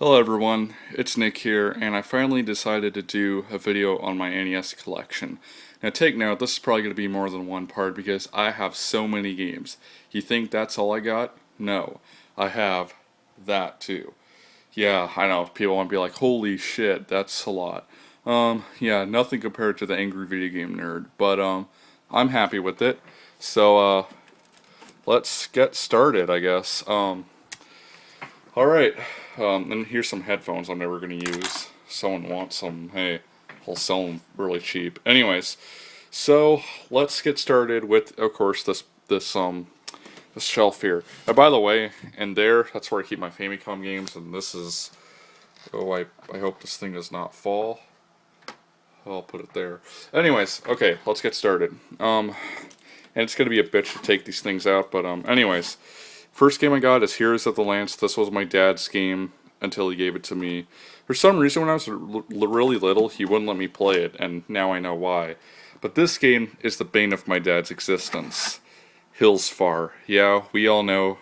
Hello everyone, it's Nick here, and I finally decided to do a video on my NES collection. Now take note, this is probably going to be more than one part because I have so many games. You think that's all I got? No, I have that too. Yeah, I know, people want to be like, holy shit, that's a lot. Yeah, nothing compared to the angry video game nerd, but I'm happy with it. So, let's get started, I guess. Alright, and here's some headphones I'm never going to use. Someone wants some, hey, I'll sell them really cheap. Anyways, so let's get started with, of course, this shelf here. And by the way, and that's where I keep my Famicom games, and this is, oh, I hope this thing does not fall. I'll put it there. Anyways, okay, let's get started. And it's going to be a bitch to take these things out, but anyways. First game I got is Heroes of the Lance. This was my dad's game until he gave it to me. For some reason, when I was really little, he wouldn't let me play it, and now I know why. But this game is the bane of my dad's existence. Hills Far. Yeah, we all know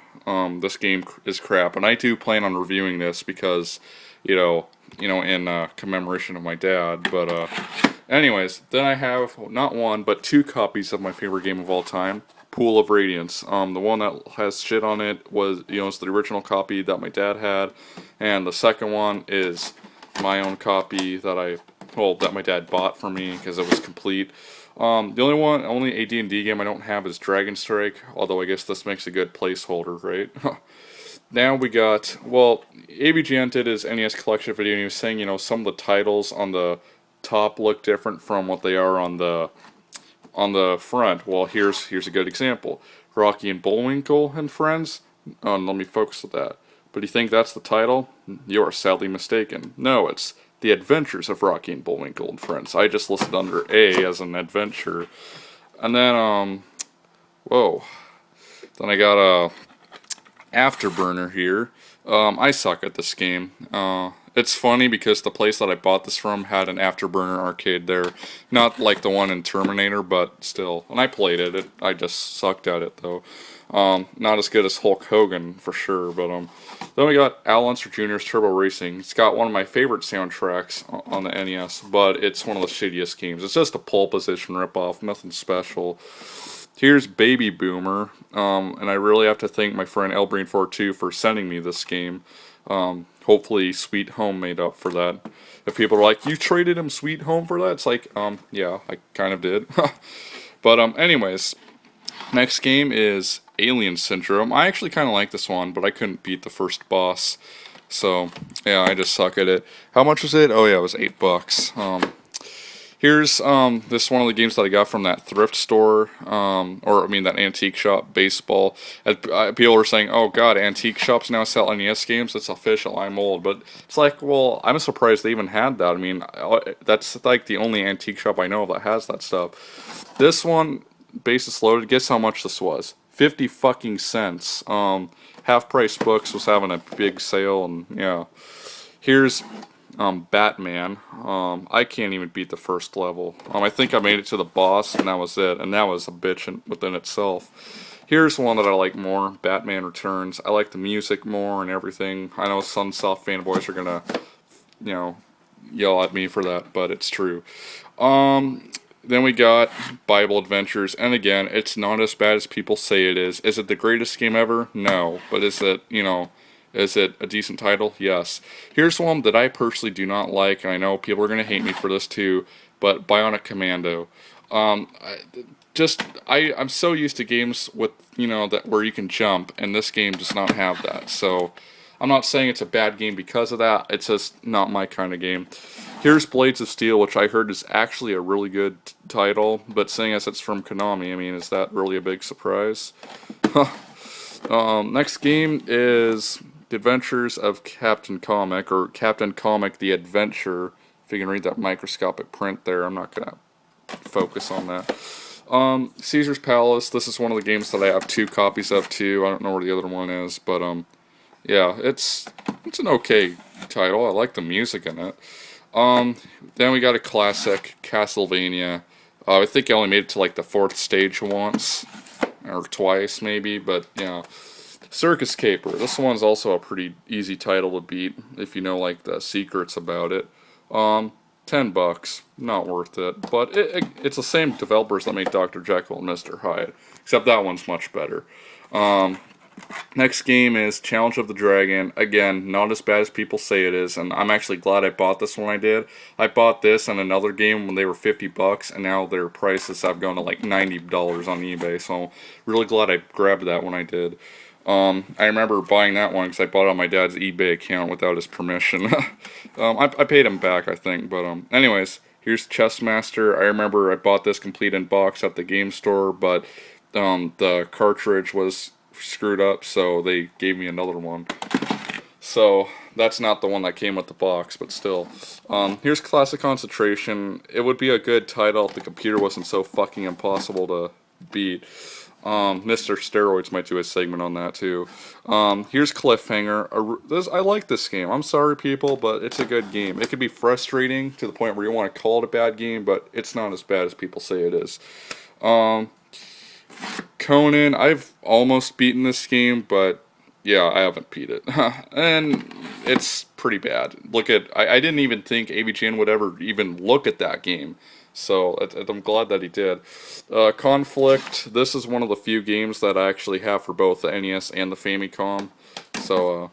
this game is crap, and I do plan on reviewing this because, in commemoration of my dad. But anyways, then I have not one but two copies of my favorite game of all time. Pool of Radiance. The one that has shit on it was, it's the original copy that my dad had, and the second one is my own copy that my dad bought for me because it was complete. The only AD&D game I don't have is Dragon Strike, although I guess this makes a good placeholder, right? Now we got, well, AVGN did his NES collection video, and he was saying, some of the titles on the top look different from what they are on the front. Well, here's a good example. Rocky and Bullwinkle and Friends. Let me focus with that. But you think that's the title? You are sadly mistaken. No, it's The Adventures of Rocky and Bullwinkle and Friends. I just listed under A as an adventure. And then, whoa. Then I got a Afterburner here. I suck at this game. It's funny because the place that I bought this from had an Afterburner arcade there. Not like the one in Terminator, but still. And I played it. I just sucked at it, though. Not as good as Hulk Hogan, for sure. But then we got Al Unser Jr.'s Turbo Racing. It's got one of my favorite soundtracks on the NES, but it's one of the shittiest games. It's just a pole position ripoff, nothing special. Here's Baby Boomer, and I really have to thank my friend Elbrain42 for sending me this game. Hopefully Sweet Home made up for that. If people are like, you traded him Sweet Home for that? It's like, yeah, I kind of did. But, anyways, next game is Alien Syndrome. I actually kind of like this one, but I couldn't beat the first boss. So, yeah, I just suck at it. How much was it? Oh, yeah, it was $8. Here's this one of the games that I got from that thrift store, that antique shop, baseball. People were saying, oh god, antique shops now sell NES games, it's official, I'm old. But it's like, well, I'm surprised they even had that. I mean, that's like the only antique shop I know of that has that stuff. This one, basis loaded, guess how much this was? 50 fucking cents. Half Price Books was having a big sale, and yeah. Here's Batman. I can't even beat the first level. I think I made it to the boss, and that was it. And that was a bitch within itself. Here's one that I like more, Batman Returns. I like the music more and everything. I know Sunsoft fanboys are gonna, yell at me for that, but it's true. Then we got Bible Adventures, and again, it's not as bad as people say it is. Is it the greatest game ever? No. But is it, is it a decent title? Yes. Here's one that I personally do not like, and I know people are going to hate me for this too, but Bionic Commando. I'm so used to games with, that where you can jump, and this game does not have that. So, I'm not saying it's a bad game because of that, it's just not my kind of game. Here's Blades of Steel, which I heard is actually a really good title, but seeing as it's from Konami, I mean, is that really a big surprise? Next game is The Adventures of Captain Comic, or Captain Comic The Adventure. If you can read that microscopic print there, I'm not going to focus on that. Caesar's Palace, this is one of the games that I have two copies of too. I don't know where the other one is, but yeah, it's an okay title. I like the music in it. Then we got a classic, Castlevania. I think I only made it to like the 4th stage once, or twice maybe, but yeah. Circus Caper. This one's also a pretty easy title to beat if you know like the secrets about it. $10, not worth it, but it's the same developers that make Dr. Jekyll and Mr. Hyde, except that one's much better. Next game is Challenge of the Dragon. Again, not as bad as people say it is, and I'm actually glad I bought this when I did. I bought this and another game when they were $50, and now their prices have gone to like $90 on eBay, so really glad I grabbed that when I did. I remember buying that one because I bought it on my dad's eBay account without his permission. I paid him back, I think, but anyways, here's Chessmaster. I remember I bought this complete in box at the game store, but the cartridge was screwed up, so they gave me another one. So that's not the one that came with the box, but still. Here's Classic Concentration. It would be a good title if the computer wasn't so fucking impossible to beat. Mr. Steroids might do a segment on that too. Here's Cliffhanger. I like this game. I'm sorry, people, but it's a good game. It could be frustrating to the point where you want to call it a bad game, but it's not as bad as people say it is. Conan, I've almost beaten this game, but yeah, I haven't beat it. And it's pretty bad. I didn't even think AVGN would ever even look at that game. So I'm glad that he did. Conflict, this is one of the few games that I actually have for both the NES and the Famicom. So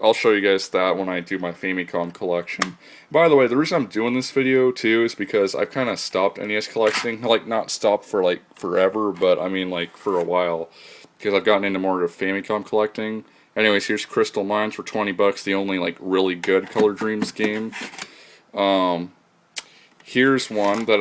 I'll show you guys that when I do my Famicom collection. By the way, the reason I'm doing this video too is because I've kind of stopped NES collecting. Like, not stopped for like forever, but I mean like for a while. Because I've gotten into more of Famicom collecting. Anyways, here's Crystal Mines for $20, the only like really good Color Dreams game. Here's one that